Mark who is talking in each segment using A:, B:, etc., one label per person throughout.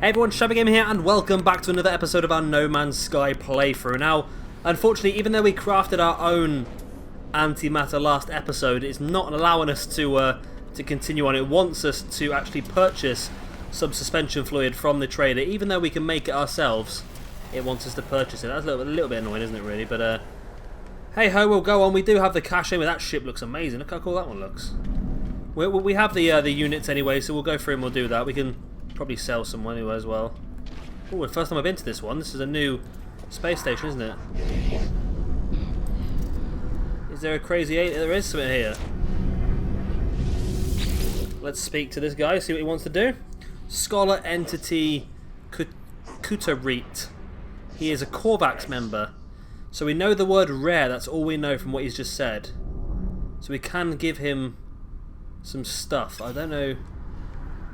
A: Hey everyone, Shabby Gamer here, and welcome back to another episode of our No Man's Sky playthrough. Now, unfortunately, even though we crafted our own antimatter last episode, it's not allowing us to continue on. It wants us to actually purchase some suspension fluid from the trader, even though we can make it ourselves. It wants us to purchase it. That's a little bit annoying, isn't it, really? But hey ho, we'll go on. We do have the cash in. That ship looks amazing. Look how cool that one looks. We have the units anyway, so we'll go through and we'll do that. We can probably sell some anyway as well. Oh, the first time I've been to this one. This is a new space station, isn't it? Is there a crazy alien? There is something here. Let's speak to this guy, see what he wants to do. Scholar Entity Kutarit. He is a Korvax member. So we know the word rare, that's all we know from what he's just said. So we can give him some stuff. I don't know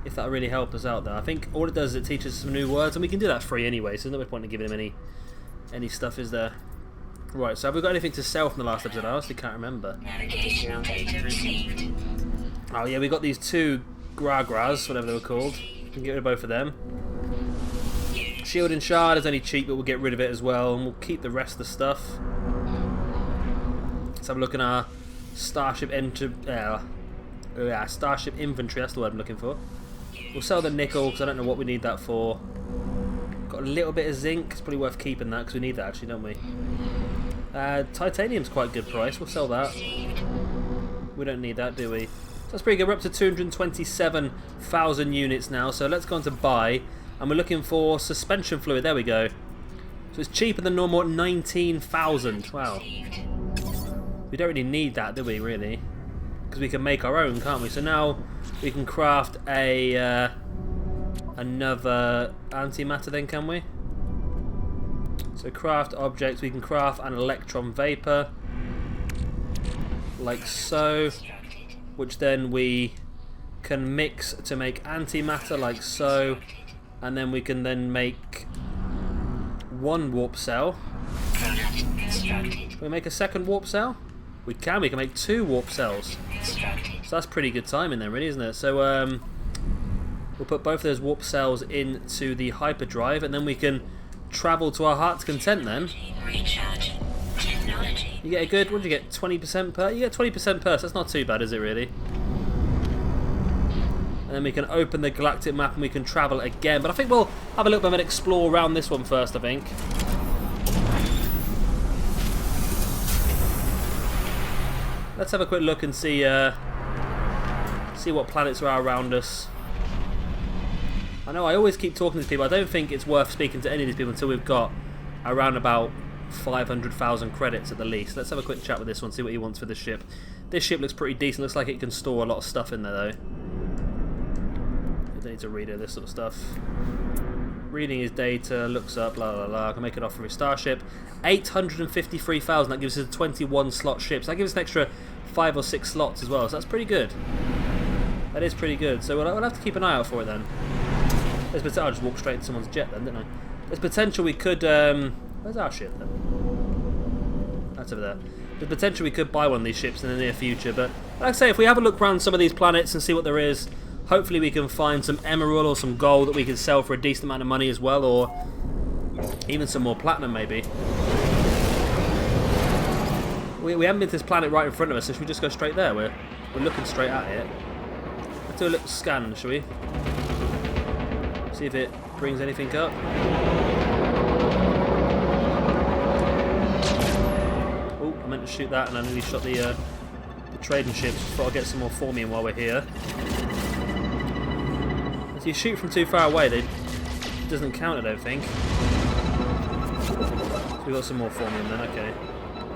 A: if that'll really help us out there. I think all it does is it teaches some new words, and we can do that free anyway, so there's no point in giving him any stuff, is there? Right, so have we got anything to sell from the last episode? I honestly can't remember.
B: Navigational data received.
A: Oh yeah, we got these two Gragras, whatever they were called. We can get rid of both of them. Shield and Shard is only cheap, but we'll get rid of it as well, and we'll keep the rest of the stuff. Let's have a look at our Starship Starship inventory, that's the word I'm looking for. We'll sell the nickel, because I don't know what we need that for. Got a little bit of zinc, it's probably worth keeping that, because we need that actually, don't we? Titanium's quite a good price, we'll sell that. We don't need that, do we? So that's pretty good, we're up to 227,000 units now, so let's go on to buy. And we're looking for suspension fluid, there we go. So it's cheaper than normal at 19,000, wow. We don't really need that, do we, really? Because we can make our own, can't we? So now we can craft a another antimatter then, can we? So craft objects, we can craft an electron vapor, like so, which then we can mix to make antimatter, like so, and then we can then make one warp cell. Can we make a second warp cell? We can make 2 warp cells. So that's pretty good timing then, really, isn't it? So we'll put both of those warp cells into the hyperdrive, and then we can travel to our heart's content then. You get a good, what do you get, 20% per? You get 20% per, so that's not too bad, is it really? And then we can open the galactic map and we can travel again. But I think we'll have a little bit of an explore around this one first, I think. Let's have a quick look and see what planets are around us. I know I always keep talking to these people. I don't think it's worth speaking to any of these people until we've got around about 500,000 credits at the least. Let's have a quick chat with this one, see what he wants for this ship. This ship looks pretty decent. Looks like it can store a lot of stuff in there, though. I don't need to read it, this sort of stuff. Reading his data, looks up, blah blah blah. I can make an offer for his starship. 853,000. That gives us a 21 slot ship. So that gives us an extra 5 or 6 slots as well. So that's pretty good. That is pretty good. So we'll have to keep an eye out for it then. There's potential. I'll just walk straight into someone's jet then, didn't I? There's potential we could. Where's our ship then? That's over there. There's potential we could buy one of these ships in the near future. But like I say, if we have a look around some of these planets and see what there is. Hopefully we can find some emerald or some gold that we can sell for a decent amount of money as well, or even some more platinum maybe. We haven't been to this planet right in front of us, so should we just go straight there? We're looking straight at it. Let's do a little scan, shall we? See if it brings anything up. Oh, I meant to shoot that and I nearly shot the trading ships. Thought I'd get some more formium while we're here. If you shoot from too far away, it doesn't count, I don't think. So we've got some more formium then, okay.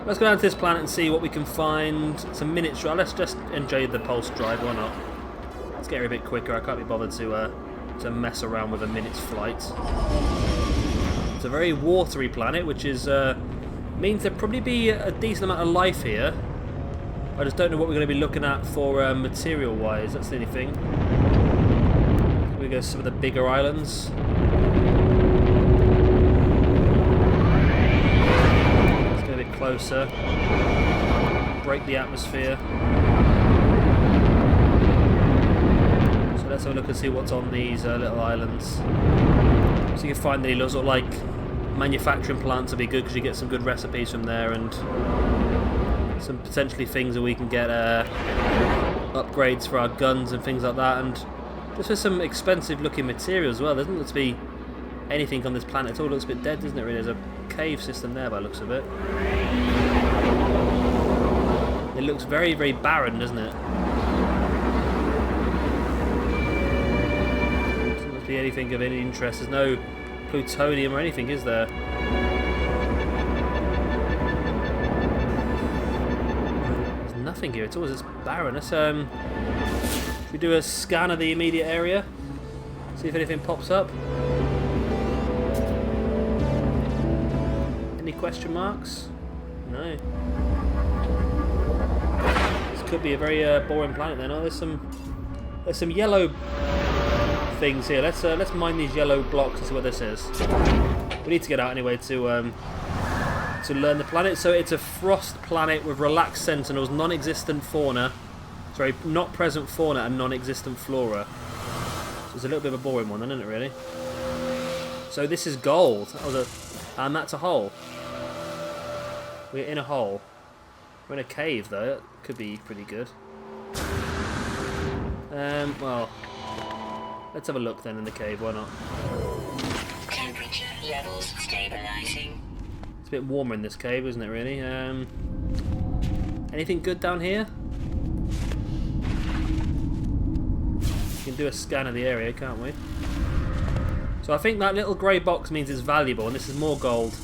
A: Let's go down to this planet and see what we can find. Some minutes drive. Let's just enjoy the pulse drive, why not? Let's get here a bit quicker. I can't be bothered to mess around with a minute's flight. It's a very watery planet, which is means there'll probably be a decent amount of life here. I just don't know what we're going to be looking at for material-wise. That's the only thing. We go to some of the bigger islands. Let's get a bit closer. Break the atmosphere. So let's have a look and see what's on these little islands. So you can find the little sort of like manufacturing plants will be good because you get some good recipes from there, and some potentially things that we can get upgrades for our guns and things like that, and just for some expensive looking materials as well. There doesn't look to be anything on this planet at all. It looks a bit dead, doesn't it really? There's a cave system there by the looks of it. It looks very, very barren, doesn't it? Doesn't look to be anything of any interest. There's no plutonium or anything, is there? There's nothing here at all. It's barren. Let's should we do a scan of the immediate area? See if anything pops up. Any question marks? No. This could be a very boring planet then. Oh, there's some yellow things here. Let's mine these yellow blocks and see what this is. We need to get out anyway to learn the planet. So it's a frost planet with relaxed sentinels, non-existent fauna. Sorry, not present fauna and non-existent flora. So it's a little bit of a boring one, then, isn't it? Really. So this is gold. And that's a hole. We're in a hole. We're in a cave, though. That could be pretty good. Well, let's have a look then in the cave. Why not?
B: Temperature levels stabilizing.
A: It's a bit warmer in this cave, isn't it? Really. Anything good down here? We can do a scan of the area, can't we? So I think that little grey box means it's valuable, and this is more gold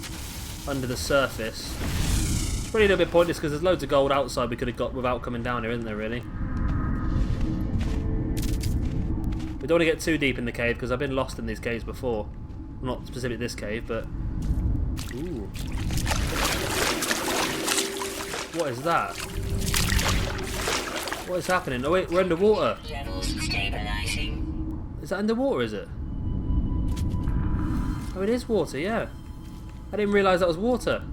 A: under the surface. It's probably a little bit pointless because there's loads of gold outside we could have got without coming down here, isn't there, really? We don't want to get too deep in the cave because I've been lost in these caves before. Not specifically this cave, but... Ooh. What is that? What is happening? Oh wait, we're underwater.
B: Levels stabilizing.
A: Is that underwater, is it? Oh, it is water, yeah. I didn't realise that was water.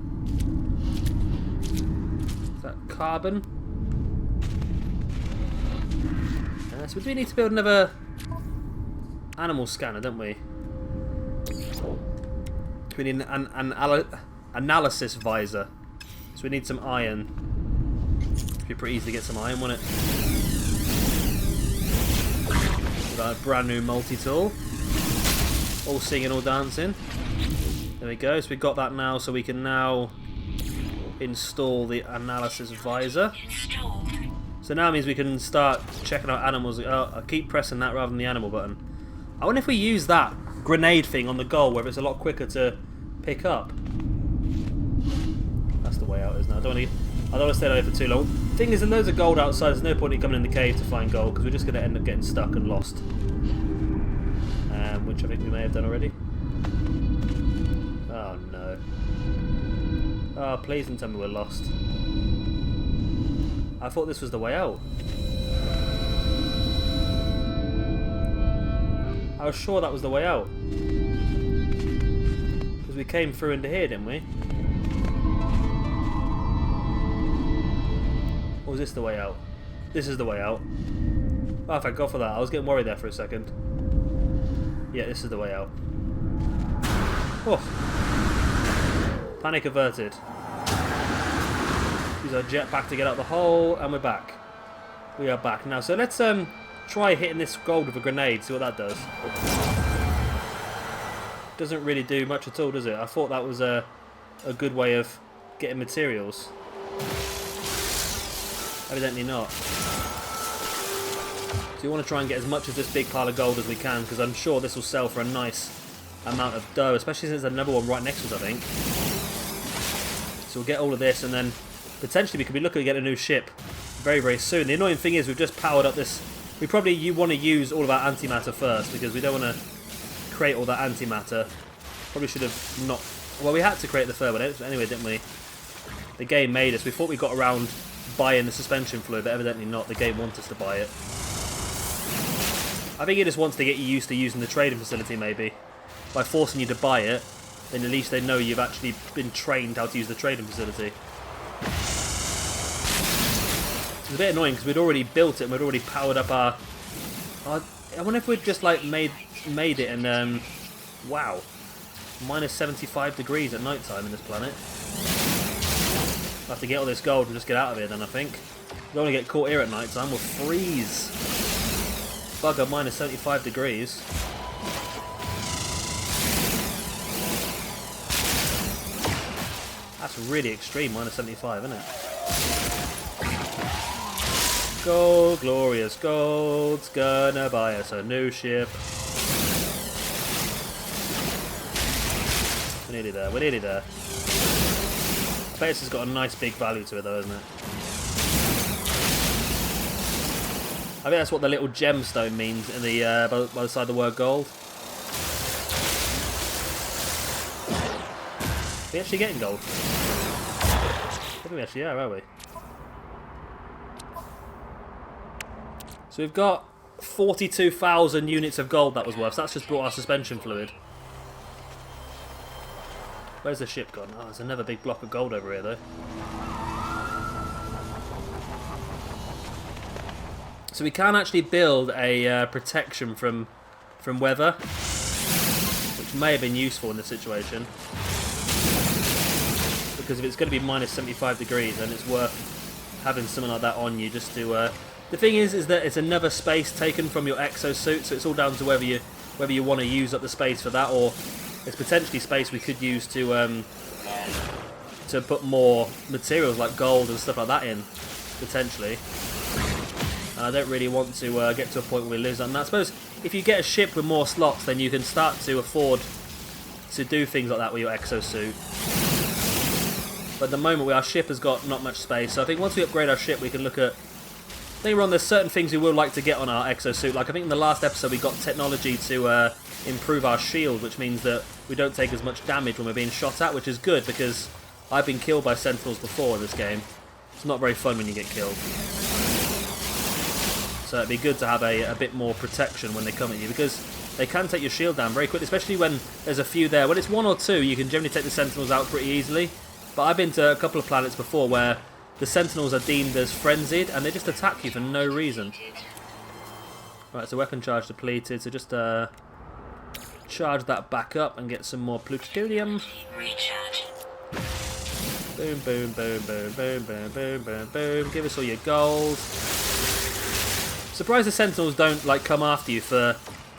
A: Is that carbon? So we do need to build another animal scanner, don't we? We need an analysis visor. So we need some iron. It'd be pretty easy to get some iron, wouldn't it? We've got a brand new multi-tool. All singing, all dancing. There we go. So we've got that now, so we can now install the analysis visor.
B: Installed.
A: So now means we can start checking out animals. I keep pressing that rather than the animal button. I wonder if we use that grenade thing on the goal, whether it's a lot quicker to pick up. That's the way out, isn't it? I don't want to stay there for too long. The thing is, there's loads of gold outside. There's no point in coming in the cave to find gold because we're just going to end up getting stuck and lost. Which I think we may have done already. Oh no. Oh, please don't tell me we're lost. I thought this was the way out. I was sure that was the way out. Because we came through into here, didn't we? Or was this the way out? This is the way out. Oh, thank God for that. I was getting worried there for a second. Yeah, this is the way out. Oh. Panic averted. Use our jetpack to get out the hole, and we're back. We are back now. So let's try hitting this gold with a grenade, see what that does. Doesn't really do much at all, does it? I thought that was a good way of getting materials. Evidently not. So you want to try and get as much of this big pile of gold as we can, because I'm sure this will sell for a nice amount of dough, especially since there's another one right next to us, I think. So we'll get all of this, and then potentially we could be looking to get a new ship very, very soon. The annoying thing is we've just powered up this. We probably want to use all of our antimatter first, because we don't want to create all that antimatter. Probably should have not. Well, we had to create the third one anyway, didn't we? The game made us. We thought we got around buying the suspension fluid, but evidently not. The game wants us to buy it. I think it just wants to get you used to using the trading facility, maybe. By forcing you to buy it, then at least they know you've actually been trained how to use the trading facility. It's a bit annoying because we'd already built it and we'd already powered up our I wonder if we'd just like made it and wow, minus 75 degrees at night time in this planet. I'll have to get all this gold and just get out of here then, I think. We don't want to get caught here at night time, we'll freeze. Bugger, minus 75 degrees. That's really extreme, minus 75, isn't it? Gold, glorious gold's gonna buy us a new ship. We're nearly there, we're nearly there. I bet this has got a nice big value to it though, isn't it? I think that's what the little gemstone means in the by the side of the word gold. Are we actually getting gold? I think we actually are we? So we've got 42,000 units of gold that was worth. So that's just brought our suspension fluid. Where's the ship gone? Oh, there's another big block of gold over here though. So we can actually build a protection from weather, which may have been useful in this situation. Because if it's going to be minus 75 degrees, then it's worth having something like that on you just to... The thing is that it's another space taken from your exosuit, so it's all down to whether you want to use up the space for that, or it's potentially space we could use to put more materials like gold and stuff like that in, potentially. I don't really want to get to a point where we lose that. And I suppose if you get a ship with more slots, then you can start to afford to do things like that with your exosuit. But at the moment, our ship has got not much space, so I think once we upgrade our ship, we can look at... I think, Ron, there's certain things we would like to get on our exosuit. Like, I think in the last episode, we got technology to improve our shield, which means that we don't take as much damage when we're being shot at, which is good, because I've been killed by sentinels before in this game. It's not very fun when you get killed. So it'd be good to have a bit more protection when they come at you, because they can take your shield down very quickly, especially when there's a few there. When it's one or two, you can generally take the sentinels out pretty easily. But I've been to a couple of planets before where the sentinels are deemed as frenzied, and they just attack you for no reason. Right, so weapon charge depleted, so just charge that back up and get some more plutonium.
B: Recharge.
A: Boom, boom, boom, boom, boom, boom, boom, boom, boom. Give us all your gold. Surprised the sentinels don't like come after you for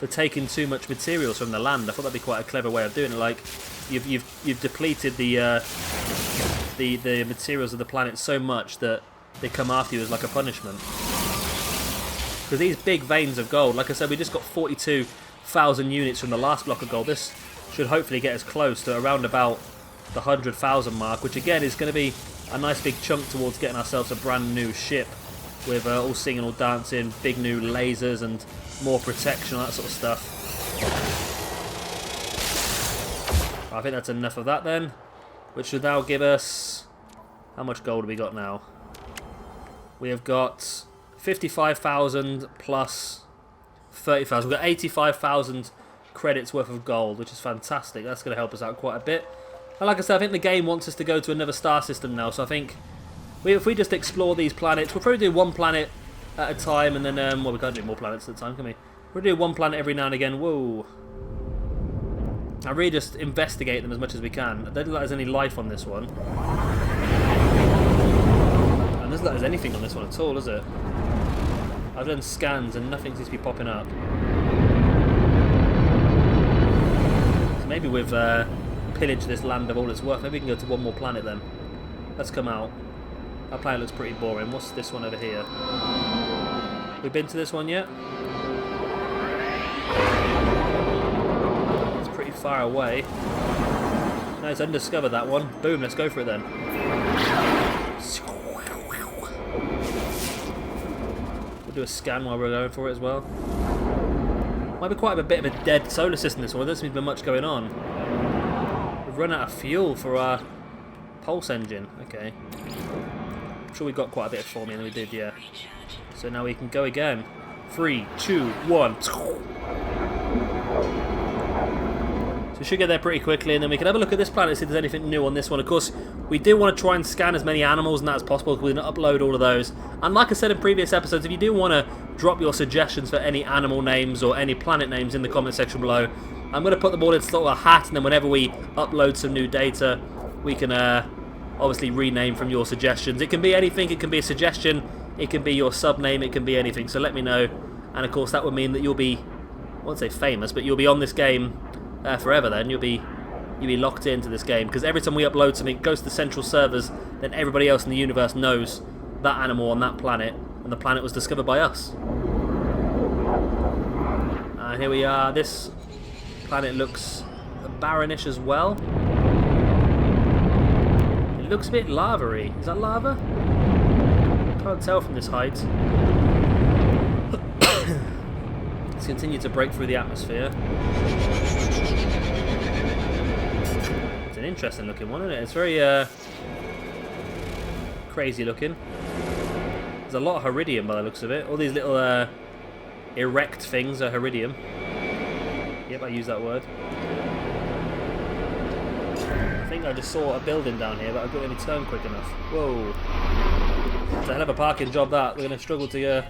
A: taking too much materials from the land. I thought that'd be quite a clever way of doing it. Like you've depleted the materials of the planet so much that they come after you as like a punishment. Because these big veins of gold, like I said, we just got 42,000 units from the last block of gold. This should hopefully get us close to around about the 100,000 mark, which again is going to be a nice big chunk towards getting ourselves a brand new ship with all singing, all dancing, big new lasers and more protection, all that sort of stuff. I think that's enough of that then, which should now give us... How much gold have we got now? We have got 55,000 plus 30,000. We've got 85,000 credits worth of gold, which is fantastic. That's going to help us out quite a bit. And like I said, I think the game wants us to go to another star system now, so I think if we just explore these planets, we'll probably do one planet at a time, and then, well, we can't do more planets at a time, can we? We'll do one planet every now and again. Whoa. I really just investigate them as much as we can. There doesn't look like there's any life on this one. And doesn't look like there's anything on this one at all, is it? I've done scans and nothing seems to be popping up. So maybe we've pillaged this land of all its worth. Maybe we can go to one more planet then. Let's come out. That planet looks pretty boring. What's this one over here? We've been to this one yet? It's pretty far away. No, it's undiscovered, that one. Boom, let's go for it then. We'll do a scan while we're going for it as well. Might be quite a bit of a dead solar system this one. There doesn't seem to be much going on. We've run out of fuel for our pulse engine. Okay. I'm sure we got quite a bit of forming than we did, yeah. So now we can go again. 3, 2, 1. So we should get there pretty quickly, and then we can have a look at this planet, see if there's anything new on this one. Of course, we do want to try and scan as many animals and that as possible, because we can upload all of those. And like I said in previous episodes, if you do want to drop your suggestions for any animal names or any planet names in the comment section below, I'm going to put them all in sort of a hat, and then whenever we upload some new data, we can obviously rename from your suggestions. It can be anything, it can be a suggestion, it can be your sub name, it can be anything, so let me know. And of course that would mean that you'll be, I won't say famous, but you'll be on this game forever then. You'll be locked into this game, because every time we upload something, it goes to the central servers, then everybody else in the universe knows that animal on that planet, and the planet was discovered by us. And here we are. This planet looks barrenish as well. It looks a bit lava-y. Is that lava? Can't tell from this height. Let's continue to break through the atmosphere. It's an interesting looking one, isn't it? It's very crazy looking. There's a lot of iridium by the looks of it. All these little erect things are iridium. Yep, I use that word. I think I just saw a building down here, but I couldn't really turn quick enough. Whoa. It's a hell of a parking job that. We're going to struggle to...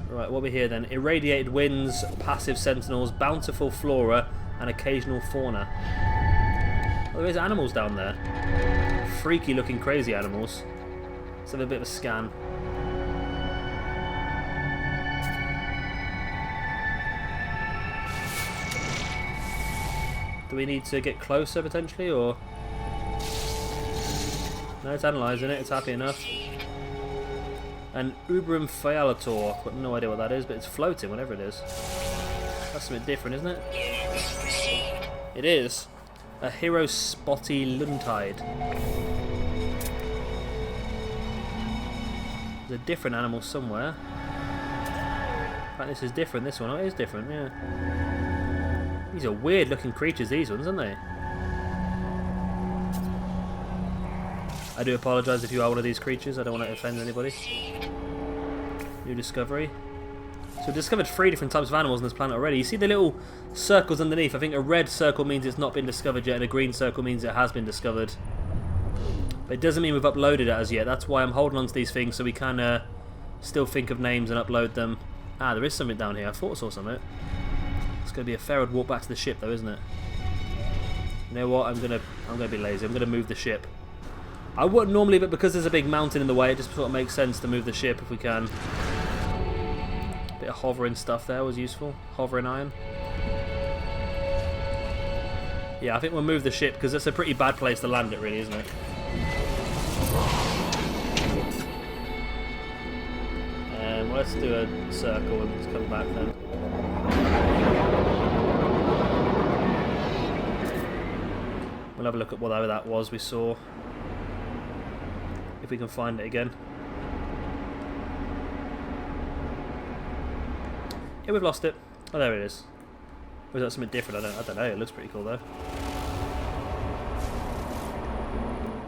A: Right, what we here then? Irradiated winds, passive sentinels, bountiful flora, and occasional fauna. Oh, there is animals down there. Freaky looking crazy animals. Let's have a bit of a scan. Do we need to get closer potentially, or... No, it's analysing it, it's happy enough. An Ubrum Phyalator. I've got no idea what that is, but it's floating, whatever it is. That's something different, isn't it? It is. A Hero Spotty Luntide. There's a different animal somewhere. In fact, this is different, this one. Oh, it is different, yeah. These are weird looking creatures, these ones, aren't they? I do apologise if you are one of these creatures, I don't want to offend anybody. New discovery. So we've discovered 3 different types of animals on this planet already. You see the little circles underneath? I think a red circle means it's not been discovered yet, and a green circle means it has been discovered. But it doesn't mean we've uploaded it as yet. That's why I'm holding on to these things, so we can still think of names and upload them. Ah, there is something down here. I thought I saw something. It's going to be a fair old walk back to the ship, though, isn't it? You know what? I'm gonna be lazy. I'm gonna move the ship. I wouldn't normally, but because there's a big mountain in the way, it just sort of makes sense to move the ship if we can. Bit of hovering stuff there was useful. Hovering iron. Yeah, I think we'll move the ship because it's a pretty bad place to land it, really, isn't it? Well, let's do a circle and just come back then. We'll have a look at whatever that was we saw. If we can find it again. Yeah, we've lost it. Oh, there it is. Or is that something different? I don't know. It looks pretty cool though.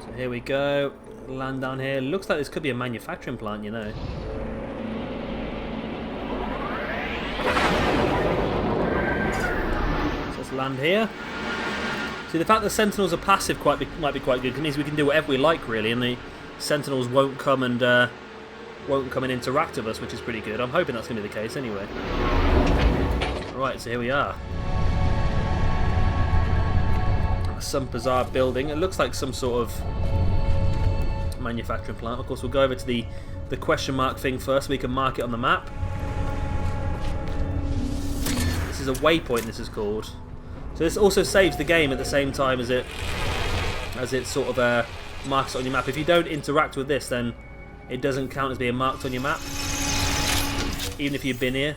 A: So here we go. Land down here. Looks like this could be a manufacturing plant, you know. So let's land here. See, the fact that Sentinels are passive might be quite good. Because it means we can do whatever we like, really, and the Sentinels won't come and interact with us, which is pretty good. I'm hoping that's going to be the case anyway. Right, so here we are. Some bizarre building. It looks like some sort of manufacturing plant. Of course, we'll go over to the question mark thing first so we can mark it on the map. This is a waypoint, this is called. So this also saves the game at the same time as it sort of marks it on your map. If you don't interact with this, then it doesn't count as being marked on your map, even if you've been here.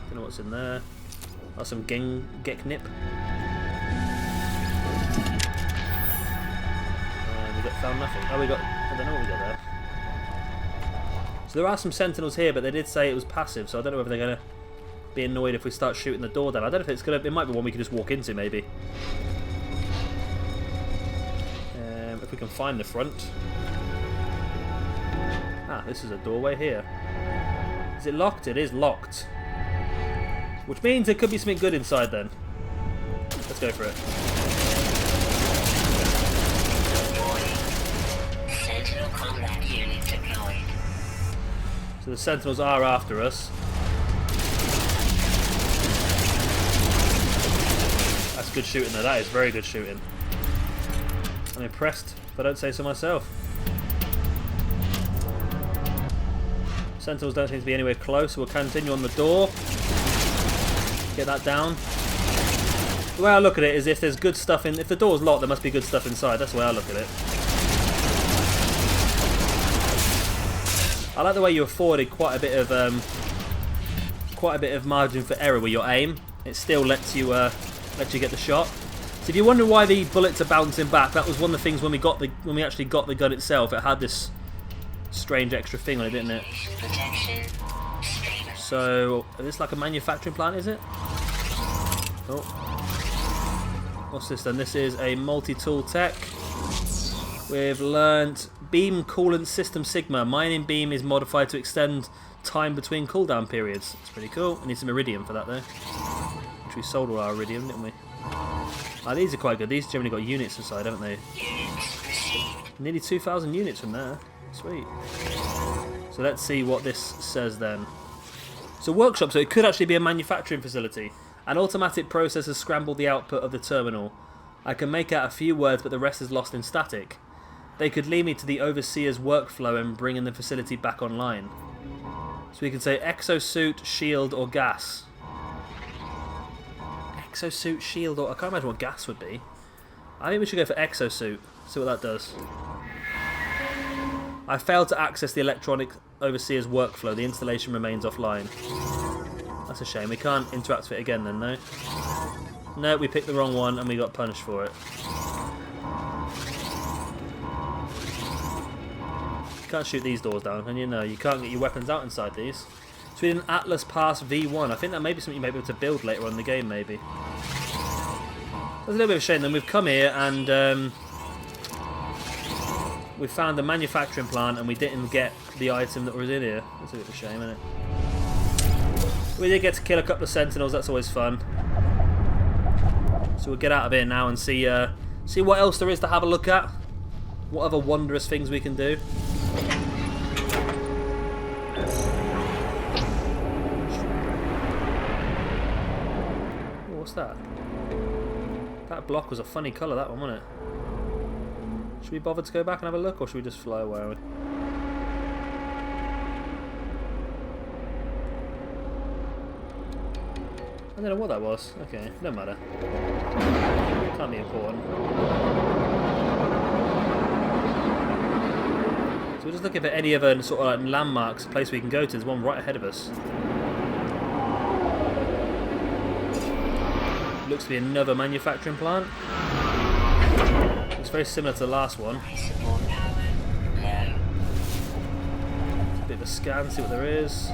A: Don't know what's in there. Oh, some geknip. We found nothing. Oh, I don't know what we got there. So there are some sentinels here, but they did say it was passive, so I don't know if they're going to be annoyed if we start shooting the door down. I don't know if it's going to... It might be one we can just walk into, maybe. If we can find the front. Ah, this is a doorway here. Is it locked? It is locked. Which means there could be something good inside then. Let's go for it.
B: Sentinel combat unit deployed.
A: So the Sentinels are after us. That's good shooting though, that is very good shooting. I'm impressed, if I don't say so myself. Sentinels don't seem to be anywhere close, so we'll continue on the door. Get that down. The way I look at it is if there's good stuff in... If the door's locked, there must be good stuff inside. That's the way I look at it. I like the way you afforded quite a bit of margin for error with your aim. It still lets you get the shot. So if you wonder why the bullets are bouncing back, that was one of the things when we actually got the gun itself. It had this strange extra thing on it, didn't it? So is this like a manufacturing plant? Is it? Oh, what's this then? This is a multi-tool tech. We've learnt beam coolant system Sigma. Mining beam is modified to extend time between cooldown periods. It's pretty cool. We need some iridium for that though. Which we sold all our iridium, didn't we? Ah, these are quite good. These generally got units inside, haven't they? Nearly 2,000 units from there. Sweet. So let's see what this says then. So workshop, so it could actually be a manufacturing facility. An automatic process has scrambled the output of the terminal. I can make out a few words, but the rest is lost in static. They could lead me to the overseer's workflow and bring in the facility back online. So we can say exosuit, shield, or gas. Exosuit, shield, or... I can't imagine what gas would be. I think we should go for exosuit. See what that does. I failed to access the electronic overseer's workflow. The installation remains offline. That's a shame. We can't interact with it again then, no? No, we picked the wrong one and we got punished for it. You can't shoot these doors down, and you know, you can't get your weapons out inside these. So we did an Atlas Pass V1. I think that may be something you may be able to build later on in the game, maybe. That's a little bit of a shame then. We've come here and we found the manufacturing plant and we didn't get the item that was in here. That's a bit of a shame, isn't it? We did get to kill a couple of Sentinels, that's always fun. So we'll get out of here now and see what else there is to have a look at. What other wondrous things we can do. Oh, what's that? That block was a funny colour, that one, wasn't it? Should we bother to go back and have a look, or should we just fly away? I don't know what that was. Okay, no matter. Can't be important. So we're just looking for any other sort of like landmarks, a place we can go to. There's one right ahead of us. Looks to be another manufacturing plant. It's very similar to the last one. A bit of a scan, see what there is.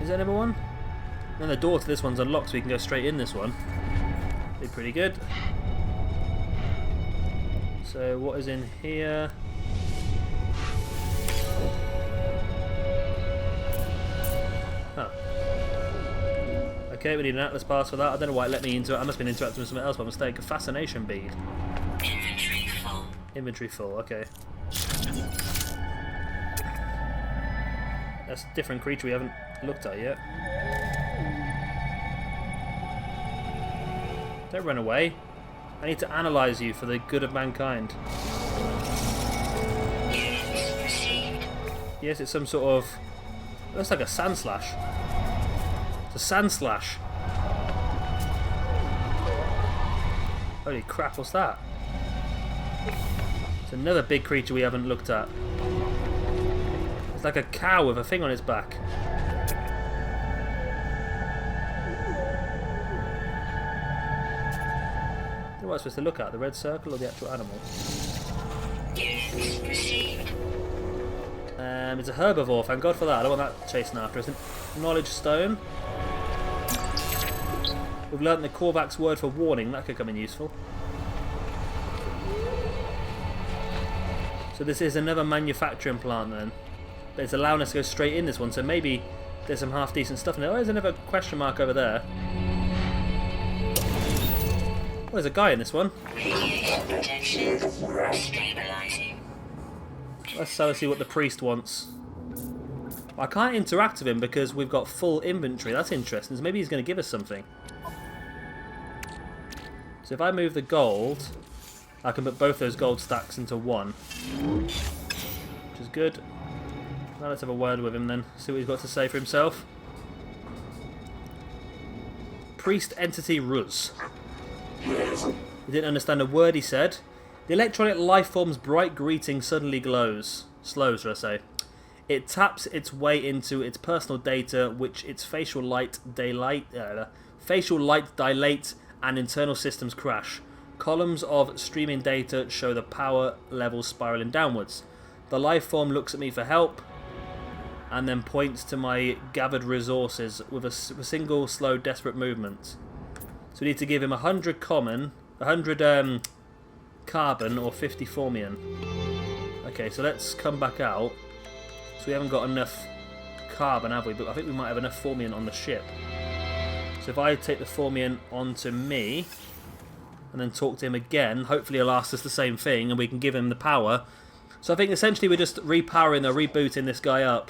A: Is there another one? And the door to this one's unlocked, so we can go straight in this one. Be pretty good. So what is in here? Huh. Okay, we need an Atlas Pass for that. I don't know why it let me into it. I must have been interacting with something else by mistake. A fascination bead.
B: Inventory full.
A: Inventory full, okay. That's a different creature we haven't looked at yet. Don't run away. I need to analyse you for the good of mankind. Yes, it's some sort of... It looks like a sand slash. It's a sand slash. Holy crap, what's that? It's another big creature we haven't looked at. It's like a cow with a thing on its back. What am I supposed to look at? The red circle or the actual animal? It's a herbivore, thank God for that. I don't want that chasing after us. Knowledge stone. We've learnt the Korvac's word for warning. That could come in useful. So this is another manufacturing plant then. But it's allowing us to go straight in this one, so maybe there's some half decent stuff in there. Oh, there's another question mark over there. Oh, there's a guy in this one.
B: Radiation protection stabilizing.
A: Let's see what the priest wants. I can't interact with him because we've got full inventory. That's interesting. So maybe he's going to give us something. So if I move the gold, I can put both those gold stacks into one. Which is good. Now let's have a word with him then. See what he's got to say for himself. Priest Entity Ruz. He didn't understand a word he said. The electronic life form's bright greeting suddenly glows. Slows, should I say. It taps its way into its personal data, which its facial light dilate and internal systems crash. Columns of streaming data show the power levels spiraling downwards. The life form looks at me for help and then points to my gathered resources with a single slow desperate movement. So we need to give him 100 common, 100 carbon or 50 formian. Okay, so let's come back out. So we haven't got enough carbon, have we? But I think we might have enough formian on the ship. So if I take the formian onto me and then talk to him again, hopefully he'll ask us the same thing and we can give him the power. So I think essentially we're just repowering or rebooting this guy up.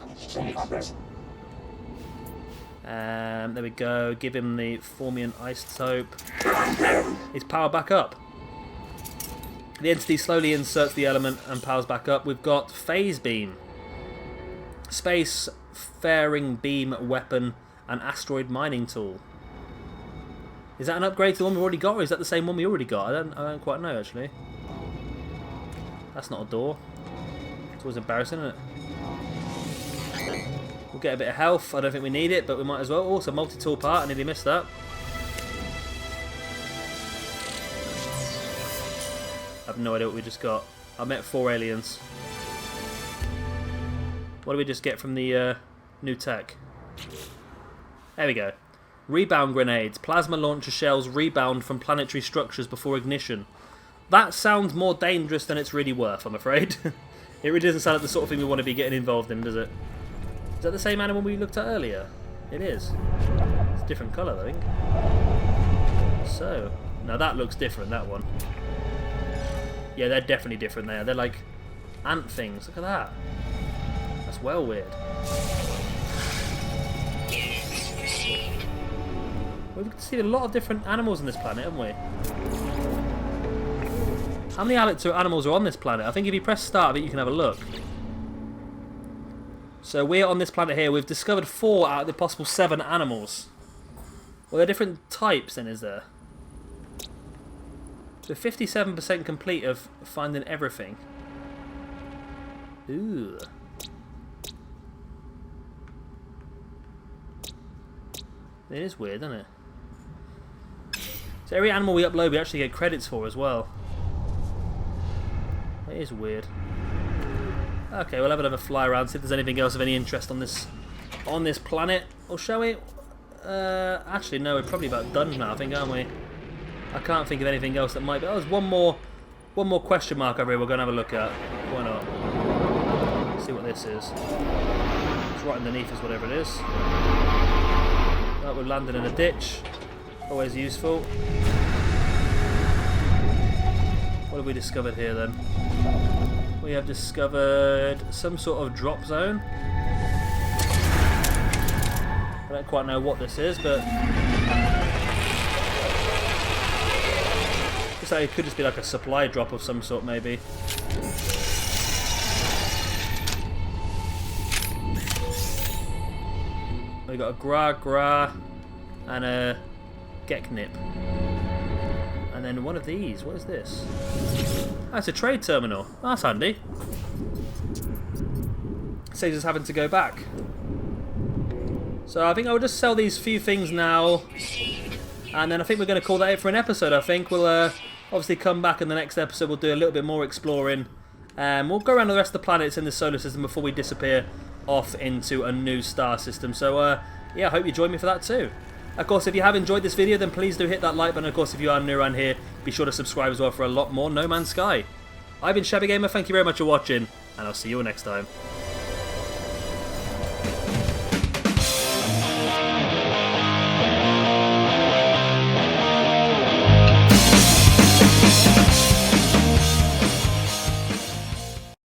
A: There we go. Give him the formian isotope. He's powered back up. The entity slowly inserts the element and powers back up. We've got phase beam, space faring beam weapon, and asteroid mining tool. Is that an upgrade to the one we've already got, or is that the same one we already got? I don't quite know actually. That's not a door. It's always embarrassing, isn't it? We'll get a bit of health. I don't think we need it, but we might as well. Also, multi-tool part. I nearly missed that. I have no idea what we just got. I met 4 aliens. What do we just get from the new tech? There we go. Rebound grenades. Plasma launcher shells rebound from planetary structures before ignition. That sounds more dangerous than it's really worth, I'm afraid. It really doesn't sound like the sort of thing we want to be getting involved in, does it? Is that the same animal we looked at earlier? It is. It's a different colour, I think. So, now that looks different, that one. Yeah, they're definitely different there. They're like ant things. Look at that. That's well weird. We've seen a lot of different animals on this planet, haven't we? How many animals are on this planet? I think if you press start of it, you can have a look. So we're on this planet here. We've discovered 4 out of the possible 7 animals. Well, there are different types then, is there? So 57% complete of finding everything. Ooh. It is weird, isn't it? So every animal we upload, we actually get credits for as well. It is weird. Okay, we'll have another fly around, see if there's anything else of any interest on this planet. Or shall we? Actually, no, we're probably about done now, I think, aren't we? I can't think of anything else that might be. Oh, there's one more question mark over here we're going to have a look at. Why not? Let's see what this is. It's right underneath us, whatever it is. Oh, we've landed in a ditch. Always useful. What have we discovered here then? We have discovered some sort of drop zone. I don't quite know what this is, but looks like it could just be like a supply drop of some sort, maybe. We got a gra and a geknip. And then one of these. What is this? Oh, it's a trade terminal. Oh, that's handy. Saves us having to go back. So I think I'll just sell these few things now. And then I think we're going to call that it for an episode, I think. We'll obviously come back in the next episode. We'll do a little bit more exploring. We'll go around the rest of the planets in the solar system before we disappear off into a new star system. So yeah, I hope you join me for that too. Of course, if you have enjoyed this video, then please do hit that like button. Of course, if you are new around here, be sure to subscribe as well for a lot more No Man's Sky. I've been Shabby Gamer, thank you very much for watching, and I'll see you all next time.